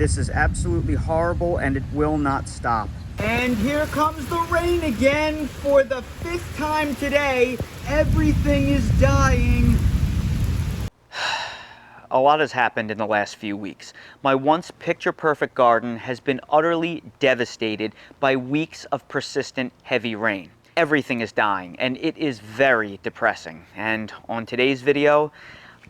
This is absolutely horrible and it will not stop. And here comes the rain again for the 5th time today. Everything is dying. A lot has happened in the last few weeks. My once picture-perfect garden has been utterly devastated by weeks of persistent heavy rain. Everything is dying, and it is very depressing. And on today's video,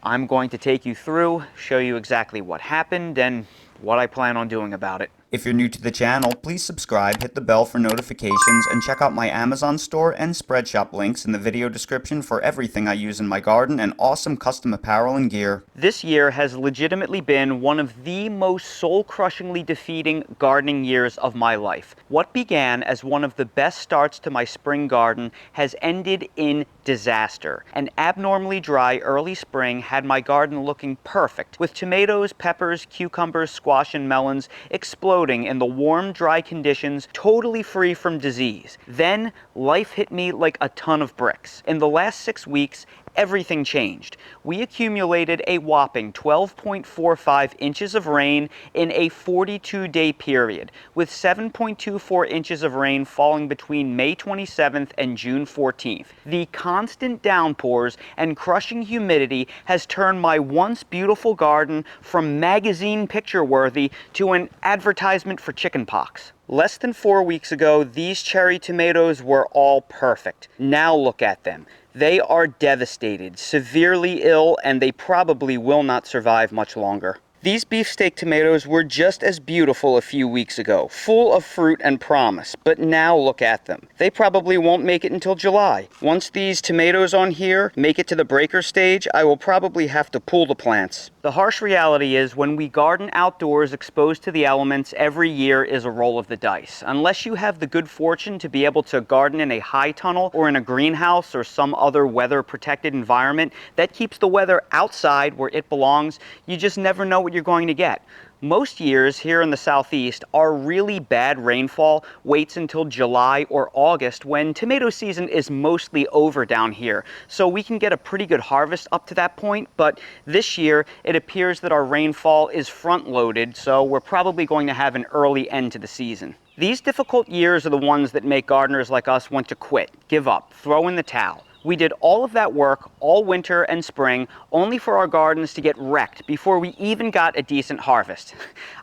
I'm going to take you through, show you exactly what happened, and what I plan on doing about it. If you're new to the channel, please subscribe, hit the bell for notifications, and check out my Amazon store and Spreadshop links in the video description for everything I use in my garden and awesome custom apparel and gear. This year has legitimately been one of the most soul-crushingly defeating gardening years of my life. What began as one of the best starts to my spring garden has ended in disaster. An abnormally dry early spring had my garden looking perfect, with tomatoes, peppers, cucumbers, squash, and melons exploding in the warm, dry conditions, totally free from disease. Then, life hit me like a ton of bricks. In the last 6 weeks, everything changed. We accumulated a whopping 12.45 inches of rain in a 42-day period, with 7.24 inches of rain falling between May 27th and June 14th. The constant downpours and crushing humidity has turned my once beautiful garden from magazine picture-worthy to an advertisement for chickenpox. Less than 4 weeks ago, these cherry tomatoes were all perfect. Now look at them. They are devastated, severely ill, and they probably will not survive much longer. These beefsteak tomatoes were just as beautiful a few weeks ago, full of fruit and promise, but now look at them. They probably won't make it until July. Once these tomatoes on here make it to the breaker stage, I will probably have to pull the plants. The harsh reality is when we garden outdoors exposed to the elements, every year is a roll of the dice. Unless you have the good fortune to be able to garden in a high tunnel or in a greenhouse or some other weather-protected environment that keeps the weather outside where it belongs, you just never know what you're going to get. Most years here in the southeast, our really bad rainfall waits until July or August when tomato season is mostly over down here. So we can get a pretty good harvest up to that point, but this year it appears that our rainfall is front-loaded, so we're probably going to have an early end to the season. These difficult years are the ones that make gardeners like us want to quit, give up, throw in the towel. We did all of that work all winter and spring only for our gardens to get wrecked before we even got a decent harvest.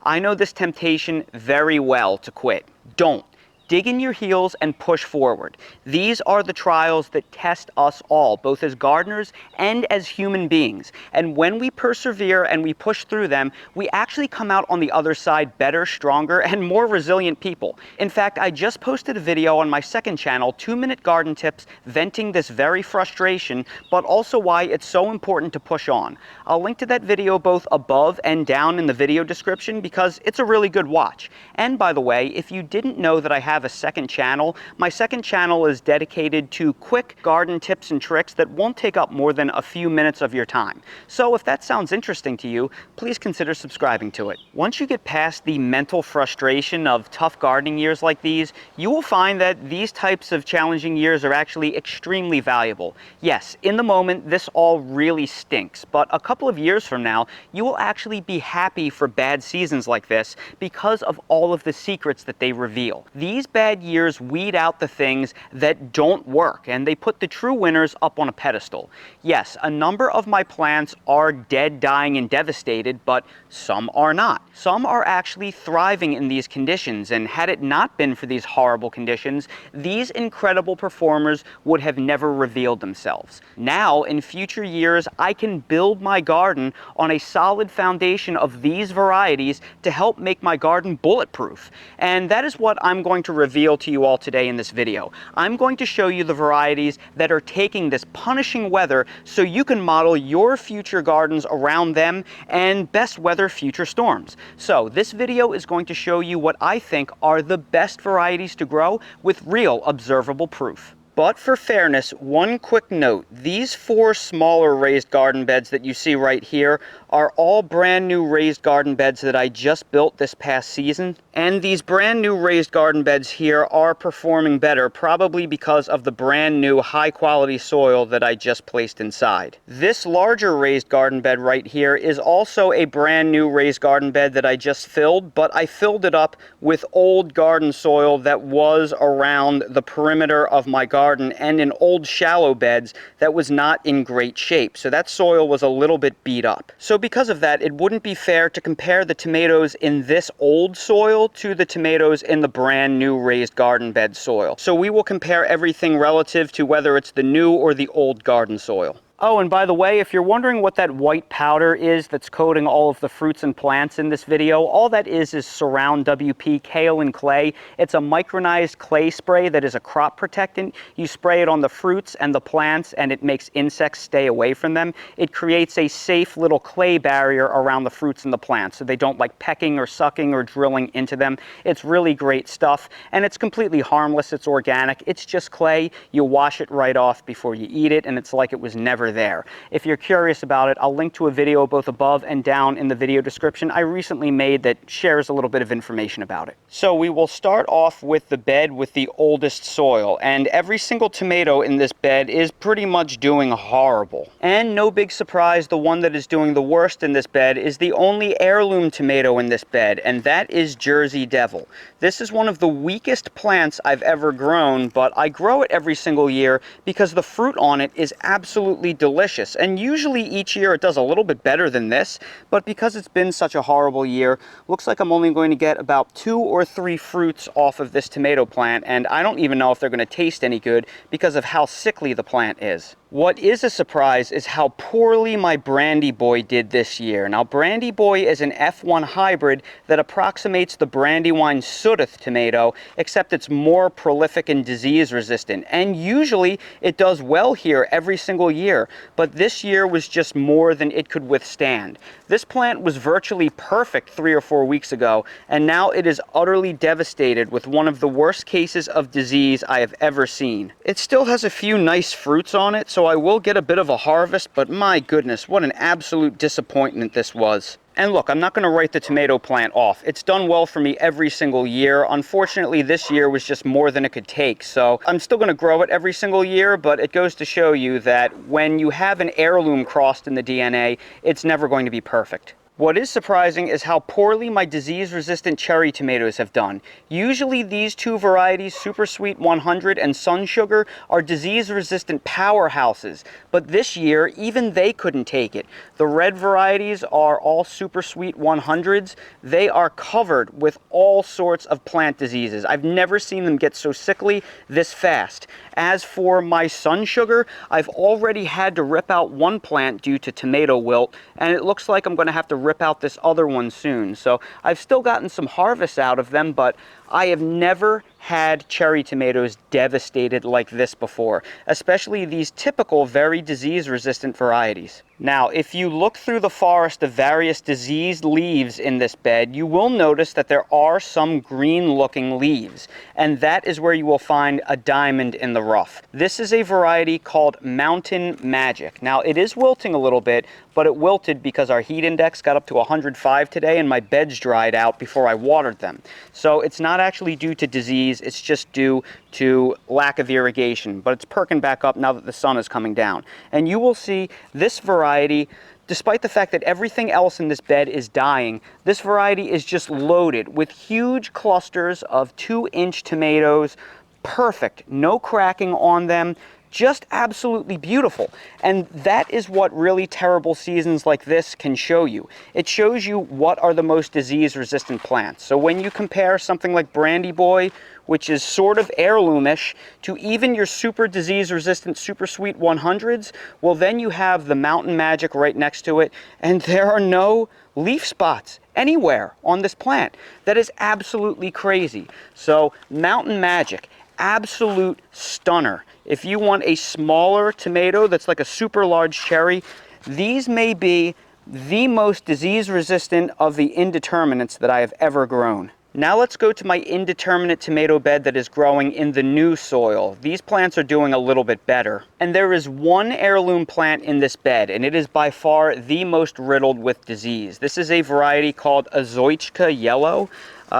I know this temptation very well to quit. Don't. Dig in your heels and push forward. These are the trials that test us all, both as gardeners and as human beings. And when we persevere and we push through them, we actually come out on the other side better, stronger, and more resilient people. In fact, I just posted a video on my second channel, 2-minute garden tips, venting this very frustration, but also why it's so important to push on. I'll link to that video both above and down in the video description because it's a really good watch. And by the way, if you didn't know that I have a second channel, my second channel is dedicated to quick garden tips and tricks that won't take up more than a few minutes of your time. So if that sounds interesting to you, please consider subscribing to it. Once you get past the mental frustration of tough gardening years like these, you will find that these types of challenging years are actually extremely valuable. Yes, in the moment, this all really stinks, but a couple of years from now, you will actually be happy for bad seasons like this because of all of the secrets that they reveal. These bad years weed out the things that don't work, and they put the true winners up on a pedestal. Yes, a number of my plants are dead, dying, and devastated, but some are not. Some are actually thriving in these conditions, and had it not been for these horrible conditions, these incredible performers would have never revealed themselves. Now, in future years, I can build my garden on a solid foundation of these varieties to help make my garden bulletproof. And that is what I'm going to reveal to you all today in this video. I'm going to show you the varieties that are taking this punishing weather so you can model your future gardens around them and best weather future storms. So this video is going to show you what I think are the best varieties to grow with real observable proof. But for fairness, one quick note. These 4 smaller raised garden beds that you see right here are all brand new raised garden beds that I just built this past season. And these brand new raised garden beds here are performing better, probably because of the brand new high quality soil that I just placed inside. This larger raised garden bed right here is also a brand new raised garden bed that I just filled, but I filled it up with old garden soil that was around the perimeter of my garden and in old shallow beds that was not in great shape. So that soil was a little bit beat up. So because of that, it wouldn't be fair to compare the tomatoes in this old soil to the tomatoes in the brand new raised garden bed soil. So we will compare everything relative to whether it's the new or the old garden soil. Oh, and by the way, if you're wondering what that white powder is that's coating all of the fruits and plants in this video, all that is Surround WP Kaolin Clay. It's a micronized clay spray that is a crop protectant. You spray it on the fruits and the plants and it makes insects stay away from them. It creates a safe little clay barrier around the fruits and the plants so they don't like pecking or sucking or drilling into them. It's really great stuff and it's completely harmless. It's organic. It's just clay. You wash it right off before you eat it and it's like it was never there. If you're curious about it, I'll link to a video both above and down in the video description I recently made that shares a little bit of information about it. So we will start off with the bed with the oldest soil, and every single tomato in this bed is pretty much doing horrible. And no big surprise, the one that is doing the worst in this bed is the only heirloom tomato in this bed, and that is Jersey Devil. This is one of the weakest plants I've ever grown, but I grow it every single year because the fruit on it is absolutely delicious. And usually each year it does a little bit better than this, but because it's been such a horrible year, looks like I'm only going to get about 2 or 3 fruits off of this tomato plant, and I don't even know if they're going to taste any good because of how sickly the plant is. What is a surprise is how poorly my Brandy Boy did this year. Now, Brandy Boy is an F1 hybrid that approximates the Brandywine Sudeth tomato, except it's more prolific and disease resistant. And usually it does well here every single year, but this year was just more than it could withstand. This plant was virtually perfect 3 or 4 weeks ago, and now it is utterly devastated with one of the worst cases of disease I have ever seen. It still has a few nice fruits on it, so I will get a bit of a harvest, but my goodness, what an absolute disappointment this was. And look, I'm not going to write the tomato plant off. It's done well for me every single year. Unfortunately, this year was just more than it could take. So I'm still going to grow it every single year, but it goes to show you that when you have an heirloom crossed in the DNA, it's never going to be perfect. What is surprising is how poorly my disease-resistant cherry tomatoes have done. Usually these 2 varieties, Super Sweet 100 and Sun Sugar, are disease-resistant powerhouses, but this year even they couldn't take it. The red varieties are all Super Sweet 100s. They are covered with all sorts of plant diseases. I've never seen them get so sickly this fast. As for my Sun Sugar, I've already had to rip out one plant due to tomato wilt, and it looks like I'm going to have to rip out this other one soon. So I've still gotten some harvests out of them, but I have never had cherry tomatoes devastated like this before, especially these typical very disease-resistant varieties. Now, if you look through the forest of various diseased leaves in this bed, you will notice that there are some green-looking leaves, and that is where you will find a diamond in the rough. This is a variety called Mountain Magic. Now, it is wilting a little bit, but it wilted because our heat index got up to 105 today and my beds dried out before I watered them. So it's not actually due to disease, it's just due to lack of irrigation, but it's perking back up now that the sun is coming down. And you will see this variety, despite the fact that everything else in this bed is dying, this variety is just loaded with huge clusters of 2-inch tomatoes, perfect, no cracking on them, just absolutely beautiful. And that is what really terrible seasons like this can show you. It shows you what are the most disease-resistant plants. So when you compare something like Brandy Boy, which is sort of heirloomish, to even your super disease-resistant Super Sweet 100s, well then you have the Mountain Magic right next to it, and there are no leaf spots anywhere on this plant. That is absolutely crazy. So Mountain Magic, absolute stunner. If you want a smaller tomato that's like a super large cherry, these may be the most disease resistant of the indeterminates that I have ever grown. Now let's go to my indeterminate tomato bed that is growing in the new soil. These plants are doing a little bit better. And there is one heirloom plant in this bed, and it is by far the most riddled with disease. This is a variety called Zucchini yellow.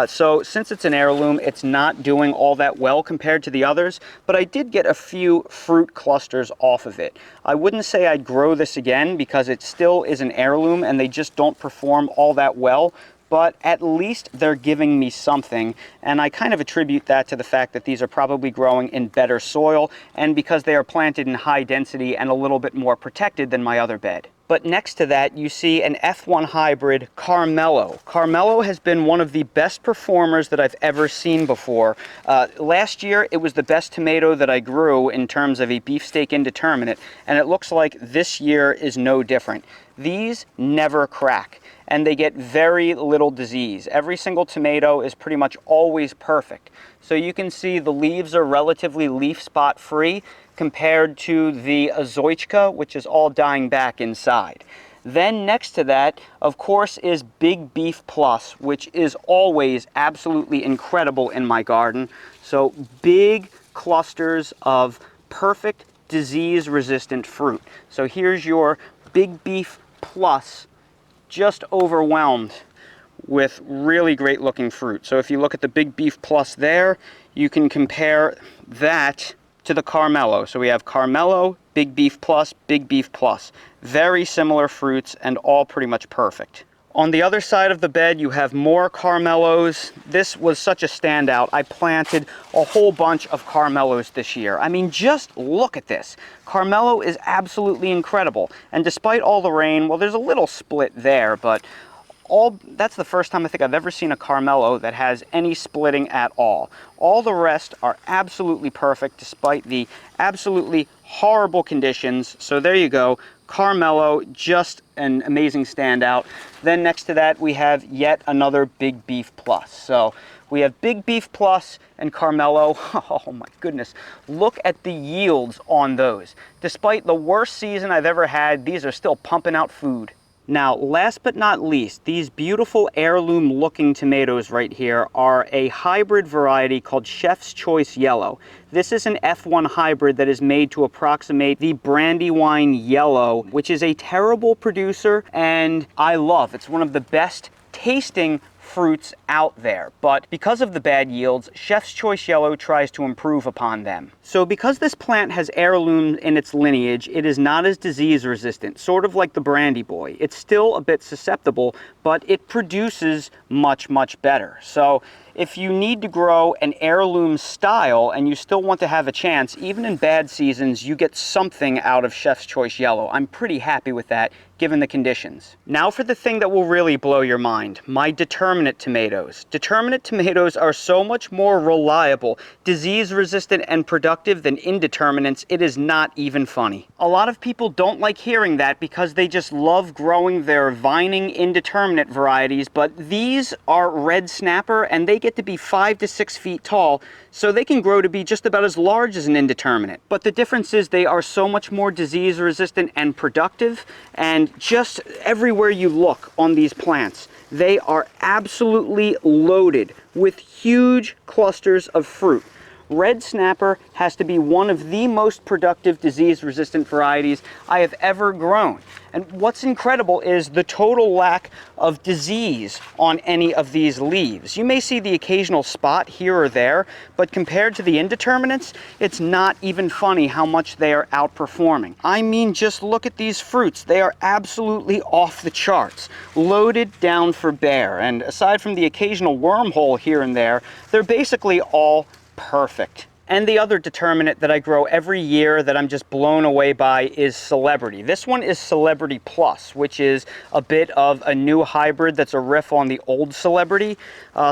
So since it's an heirloom, it's not doing all that well compared to the others, but I did get a few fruit clusters off of it. I wouldn't say I'd grow this again because it still is an heirloom and they just don't perform all that well, but at least they're giving me something, and I kind of attribute that to the fact that these are probably growing in better soil and because they are planted in high density and a little bit more protected than my other bed. But next to that, you see an F1 hybrid, Carmelo. Carmelo has been one of the best performers that I've ever seen before. Last year, it was the best tomato that I grew in terms of a beefsteak indeterminate, and it looks like this year is no different. These never crack, and they get very little disease. Every single tomato is pretty much always perfect. So you can see the leaves are relatively leaf spot free compared to the Zucchini, which is all dying back inside. Then next to that, of course, is Big Beef Plus, which is always absolutely incredible in my garden. So big clusters of perfect disease-resistant fruit. So here's your Big Beef Plus, just overwhelmed with really great looking fruit. So if you look at the Big Beef Plus there, you can compare that to the Carmelo. So we have Carmelo, Big Beef Plus, Big Beef Plus. Very similar fruits and all pretty much perfect. On the other side of the bed, you have more Carmelos. This was such a standout. I planted a whole bunch of Carmelos this year. I mean, just look at this. Carmelo is absolutely incredible. And despite all the rain, well, there's a little split there, but that's the first time I think I've ever seen a Carmelo that has any splitting at all. All the rest are absolutely perfect despite the absolutely horrible conditions. So there you go, Carmelo, just an amazing standout. Then next to that we have yet another Big Beef Plus. So we have Big Beef Plus and Carmelo. Oh my goodness, look at the yields on those. Despite the worst season I've ever had, these are still pumping out food. Now, last but not least, these beautiful heirloom looking tomatoes right here are a hybrid variety called Chef's Choice Yellow. This is an F1 hybrid that is made to approximate the Brandywine Yellow, which is a terrible producer and I love. It's one of the best tasting fruits out there, but because of the bad yields, Chef's Choice Yellow tries to improve upon them. So because this plant has heirloom in its lineage, it is not as disease resistant, sort of like the Brandy Boy. It's still a bit susceptible, but it produces much, much better. So if you need to grow an heirloom style and you still want to have a chance, even in bad seasons, you get something out of Chef's Choice Yellow. I'm pretty happy with that, given the conditions. Now for the thing that will really blow your mind, my Determinate tomatoes. Determinate tomatoes are so much more reliable, disease-resistant, and productive than Indeterminates, it is not even funny. A lot of people don't like hearing that because they just love growing their vining Indeterminate varieties, but these are red snapper and they get to be 5 to 6 feet tall, so they can grow to be just about as large as an Indeterminate. But the difference is they are so much more disease resistant and productive, and just everywhere you look on these plants, they are absolutely loaded with huge clusters of fruit. Red snapper has to be one of the most productive disease-resistant varieties I have ever grown. And what's incredible is the total lack of disease on any of these leaves. You may see the occasional spot here or there, but compared to the Indeterminates, it's not even funny how much they are outperforming. I mean, just look at these fruits. They are absolutely off the charts, loaded down for bear. And aside from the occasional wormhole here and there, they're basically all perfect. And the other Determinate that I grow every year that I'm just blown away by is Celebrity. This one is Celebrity Plus, which is a bit of a new hybrid that's a riff on the old Celebrity.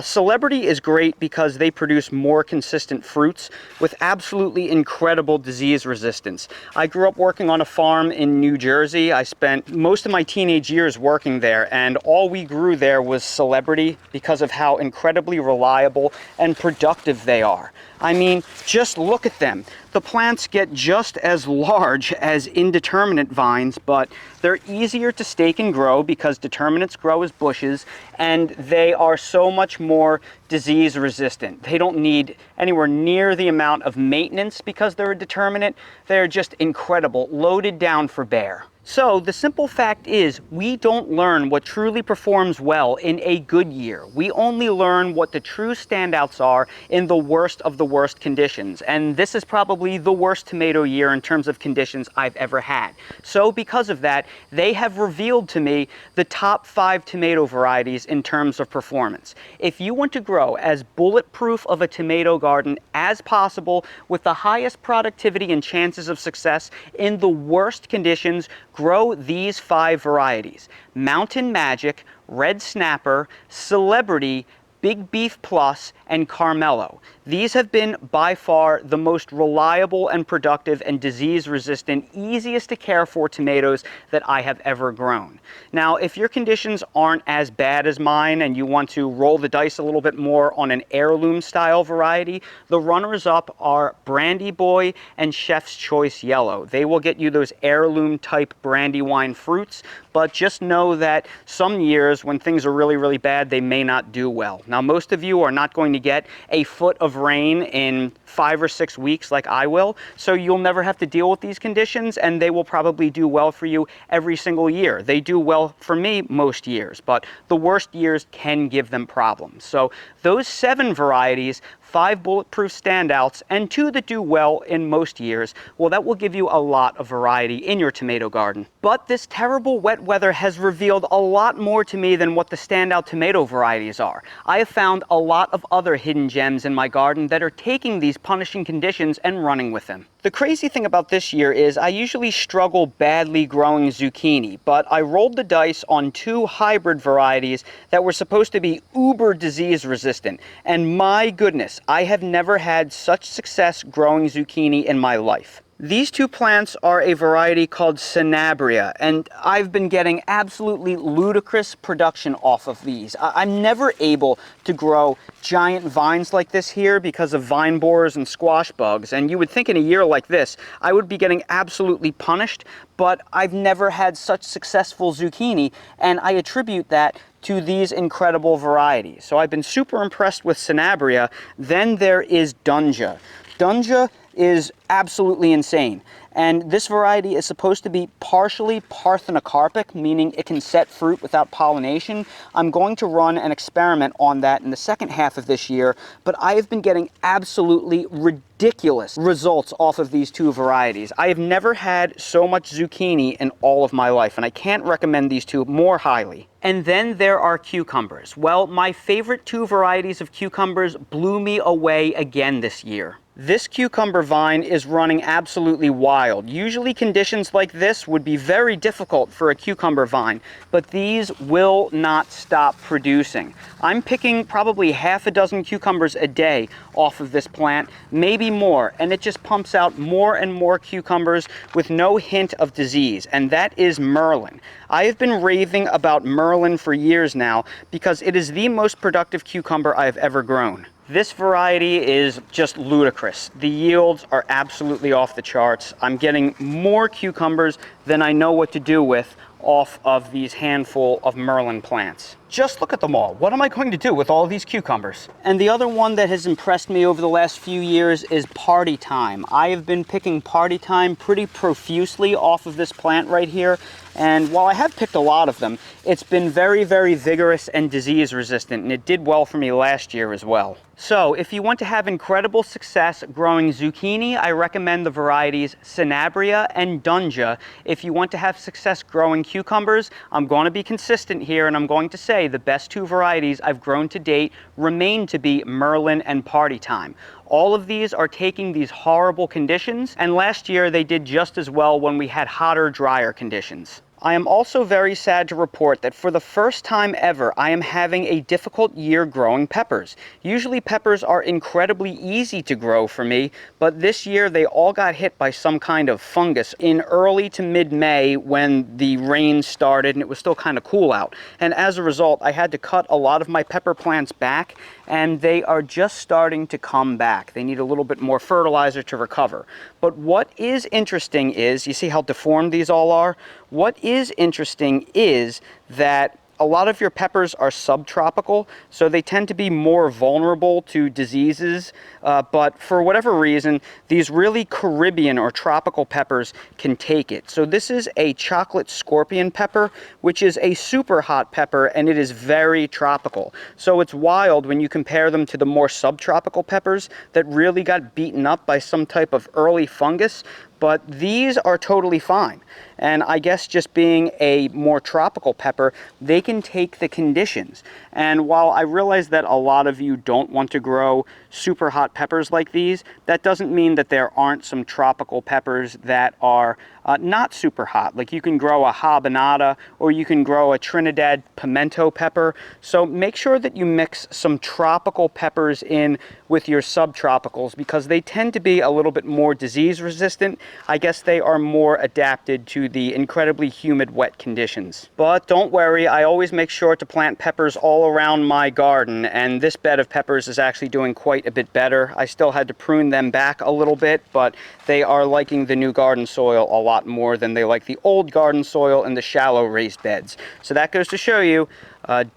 Celebrity is great because they produce more consistent fruits with absolutely incredible disease resistance. I grew up working on a farm in New Jersey. I spent most of my teenage years working there, and all we grew there was Celebrity because of how incredibly reliable and productive they are. I mean, just look at them. The plants get just as large as Indeterminate vines, but they're easier to stake and grow because Determinates grow as bushes, and they are so much more disease resistant. They don't need anywhere near the amount of maintenance because they're a Determinate. They're just incredible, loaded down for bear. So the simple fact is, we don't learn what truly performs well in a good year. We only learn what the true standouts are in the worst of the worst conditions. And this is probably the worst tomato year in terms of conditions I've ever had. So because of that, they have revealed to me the top 5 tomato varieties in terms of performance. If you want to grow as bulletproof of a tomato garden as possible with the highest productivity and chances of success in the worst conditions, grow these 5 varieties: Mountain Magic, Red Snapper, Celebrity, Big Beef Plus, and Carmelo. These have been by far the most reliable and productive and disease-resistant, easiest to care for tomatoes that I have ever grown. Now, if your conditions aren't as bad as mine and you want to roll the dice a little bit more on an heirloom style variety, the runners-up are Brandy Boy and Chef's Choice Yellow. They will get you those heirloom type Brandywine fruits, but just know that some years when things are really, really bad, they may not do well. Now, most of you are not going to get a foot of rain in 5 or 6 weeks like I will, so you'll never have to deal with these conditions, and they will probably do well for you every single year. They do well for me most years, but the worst years can give them problems. So those 7 varieties, 5 bulletproof standouts, and 2 that do well in most years, well, that will give you a lot of variety in your tomato garden. But this terrible wet weather has revealed a lot more to me than what the standout tomato varieties are. I have found a lot of other hidden gems in my garden that are taking these punishing conditions and running with them. The crazy thing about this year is I usually struggle badly growing zucchini, but I rolled the dice on 2 hybrid varieties that were supposed to be uber disease resistant, and my goodness, I have never had such success growing zucchini in my life. These 2 plants are a variety called Sanabria, and I've been getting absolutely ludicrous production off of these. I'm never able to grow giant vines like this here because of vine borers and squash bugs, and you would think in a year like this I would be getting absolutely punished, but I've never had such successful zucchini, and I attribute that to these incredible varieties. So I've been super impressed with Sanabria. Then there is Dunja. Dunja is absolutely insane. And this variety is supposed to be partially parthenocarpic, meaning it can set fruit without pollination. I'm going to run an experiment on that in the second half of this year, but I have been getting absolutely ridiculous results off of these 2 varieties. I have never had so much zucchini in all of my life, and I can't recommend these 2 more highly. And then there are cucumbers. Well, my favorite 2 varieties of cucumbers blew me away again this year. This cucumber vine is running absolutely wild. Usually conditions like this would be very difficult for a cucumber vine, but these will not stop producing. I'm picking probably half a dozen cucumbers a day off of this plant, maybe more, and it just pumps out more and more cucumbers with no hint of disease, and that is Merlin. I have been raving about Merlin for years now because it is the most productive cucumber I have ever grown. This variety is just ludicrous. The yields are absolutely off the charts. I'm getting more cucumbers than I know what to do with off of these handful of Merlin plants. Just look at them all. What am I going to do with all of these cucumbers? And the other one that has impressed me over the last few years is Party Time. I have been picking Party Time pretty profusely off of this plant right here. And while I have picked a lot of them, it's been very, very vigorous and disease resistant, and it did well for me last year as well. So if you want to have incredible success growing zucchini, I recommend the varieties Sanabria and Dunja. If you want to have success growing cucumbers, I'm going to be consistent here, and I'm going to say the best 2 varieties I've grown to date remain to be Merlin and Party Time. All of these are taking these horrible conditions, and last year they did just as well when we had hotter, drier conditions. I am also very sad to report that for the first time ever, I am having a difficult year growing peppers. Usually peppers are incredibly easy to grow for me, but this year they all got hit by some kind of fungus in early to mid-May when the rain started and it was still kind of cool out. And as a result, I had to cut a lot of my pepper plants back, and they are just starting to come back. They need a little bit more fertilizer to recover. But what is interesting is, you see how deformed these all are? What is interesting is that a lot of your peppers are subtropical, so they tend to be more vulnerable to diseases, but for whatever reason, these really Caribbean or tropical peppers can take it. So this is a chocolate scorpion pepper, which is a super hot pepper, and it is very tropical. So it's wild when you compare them to the more subtropical peppers that really got beaten up by some type of early fungus. But these are totally fine. And I guess just being a more tropical pepper, they can take the conditions. And while I realize that a lot of you don't want to grow super hot peppers like these, that doesn't mean that there aren't some tropical peppers that are not super hot. Like you can grow a habanada, or you can grow a Trinidad pimento pepper. So make sure that you mix some tropical peppers in with your subtropicals, because they tend to be a little bit more disease resistant. I guess they are more adapted to the incredibly humid, wet conditions. But don't worry, I always make sure to plant peppers all around my garden, and this bed of peppers is actually doing quite a bit better. I still had to prune them back a little bit, but they are liking the new garden soil a lot more than they like the old garden soil and the shallow raised beds. So that goes to show you,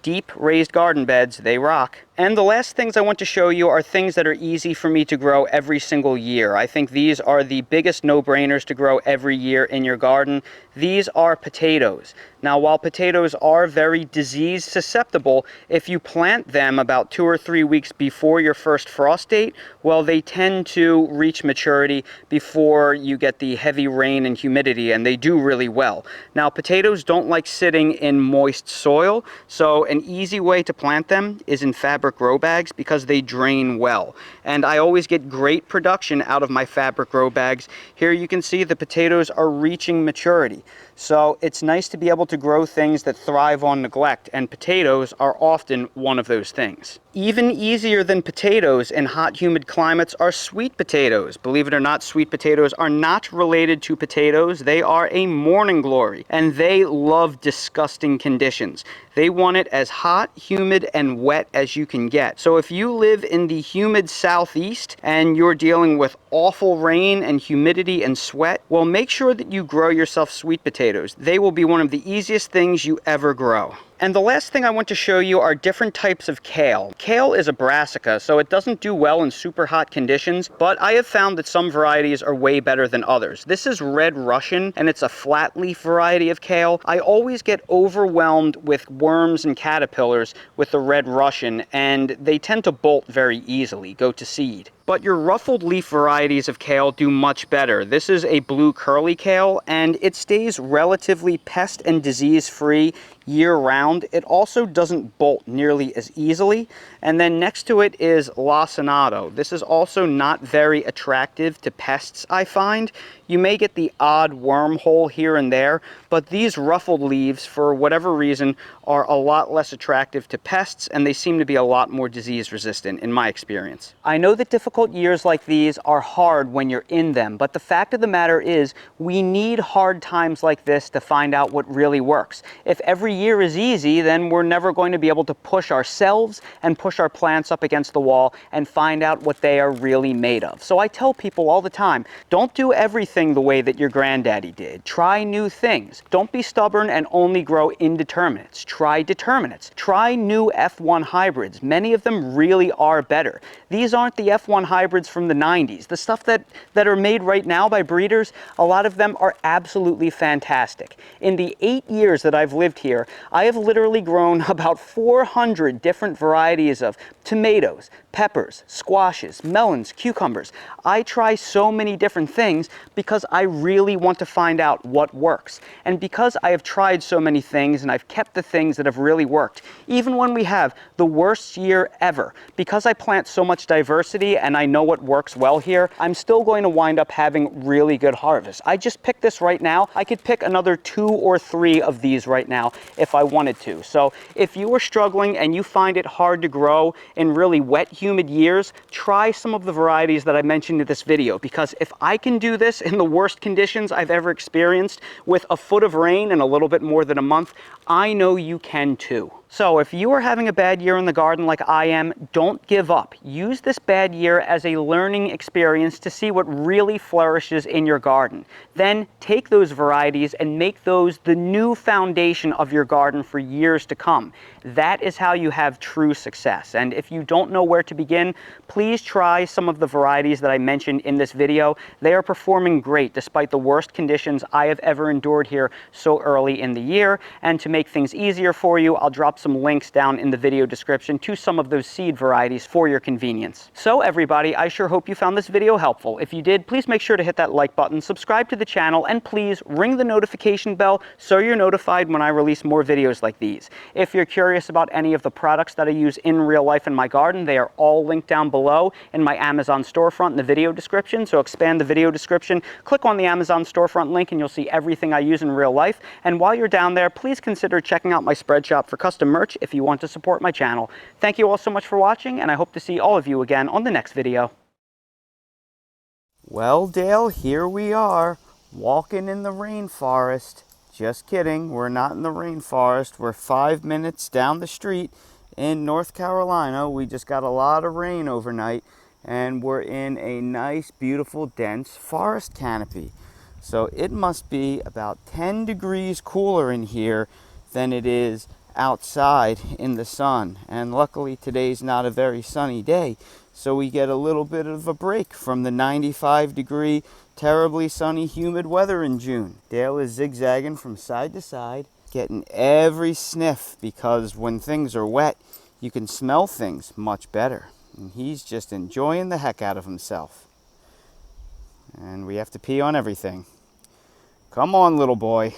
deep raised garden beds, they rock. And the last things I want to show you are things that are easy for me to grow every single year. I think these are the biggest no-brainers to grow every year in your garden. These are potatoes. Now, while potatoes are very disease susceptible, if you plant them about 2 or 3 weeks before your first frost date, well, they tend to reach maturity before you get the heavy rain and humidity, and they do really well. Now, potatoes don't like sitting in moist soil, so an easy way to plant them is in fabric grow bags, because they drain well. And I always get great production out of my fabric grow bags. Here you can see the potatoes are reaching maturity. So it's nice to be able to grow things that thrive on neglect, and potatoes are often one of those things. Even easier than potatoes in hot, humid climates are sweet potatoes. Believe it or not, sweet potatoes are not related to potatoes. They are a morning glory, and they love disgusting conditions. They want it as hot, humid, and wet as you can get. So if you live in the humid southeast and you're dealing with awful rain and humidity and sweat, well, make sure that you grow yourself sweet potatoes. They will be one of the easiest things you ever grow. And the last thing I want to show you are different types of kale. Kale is a brassica, so it doesn't do well in super hot conditions, but I have found that some varieties are way better than others. This is Red Russian, and it's a flat leaf variety of kale. I always get overwhelmed with worms and caterpillars with the Red Russian, and they tend to bolt very easily, go to seed. But your ruffled leaf varieties of kale do much better. This is a blue curly kale, and it stays relatively pest and disease free year-round. It also doesn't bolt nearly as easily. And then next to it is lacinato. This is also not very attractive to pests, I find. You may get the odd wormhole here and there, but these ruffled leaves, for whatever reason, are a lot less attractive to pests, and they seem to be a lot more disease resistant in my experience. I know that difficult years like these are hard when you're in them, but the fact of the matter is we need hard times like this to find out what really works. If every year is easy, then we're never going to be able to push ourselves and push our plants up against the wall and find out what they are really made of. So I tell people all the time, don't do everything the way that your granddaddy did. Try new things. Don't be stubborn and only grow indeterminates. Try determinates. Try new F1 hybrids. Many of them really are better. These aren't the F1 hybrids from the 90s. The stuff that are made right now by breeders, a lot of them are absolutely fantastic. In the 8 years that I've lived here, I have literally grown about 400 different varieties of tomatoes, peppers, squashes, melons, cucumbers. I try so many different things because I really want to find out what works. And because I have tried so many things and I've kept the things that have really worked, even when we have the worst year ever, because I plant so much diversity and I know what works well here, I'm still going to wind up having really good harvests. I just picked this right now. I could pick another 2 or 3 of these right now if I wanted to. So if you are struggling and you find it hard to grow in really wet, humid years, try some of the varieties that I mentioned in this video, because if I can do this in the worst conditions I've ever experienced with a foot of rain in a little bit more than a month, I know you can too. So if you are having a bad year in the garden like I am, don't give up. Use this bad year as a learning experience to see what really flourishes in your garden. Then take those varieties and make those the new foundation of your garden for years to come. That is how you have true success. And if you don't know where to begin, please try some of the varieties that I mentioned in this video. They are performing great despite the worst conditions I have ever endured here so early in the year. And to make things easier for you, I'll drop some links down in the video description to some of those seed varieties for your convenience. So everybody, I sure hope you found this video helpful. If you did, please make sure to hit that like button, subscribe to the channel, and please ring the notification bell so you're notified when I release more videos like these. If you're curious about any of the products that I use in real life in my garden, they are all linked down below in my Amazon storefront in the video description. So expand the video description, click on the Amazon storefront link, and you'll see everything I use in real life. And while you're down there, please consider checking out my spread shop for custom merch if you want to support my channel. Thank you all so much for watching, and I hope to see all of you again on the next video. Well, Dale, here we are, walking in the rainforest. Just kidding, we're not in the rainforest. We're 5 minutes down the street in North Carolina. We just got a lot of rain overnight, and we're in a nice, beautiful, dense forest canopy. So it must be about 10 degrees cooler in here than it is outside in the sun. And luckily today's not a very sunny day, so we get a little bit of a break from the 95-degree terribly sunny humid weather in June. Dale is zigzagging from side to side, getting every sniff, because when things are wet you can smell things much better, and he's just enjoying the heck out of himself. And we have to pee on everything. Come on, little boy.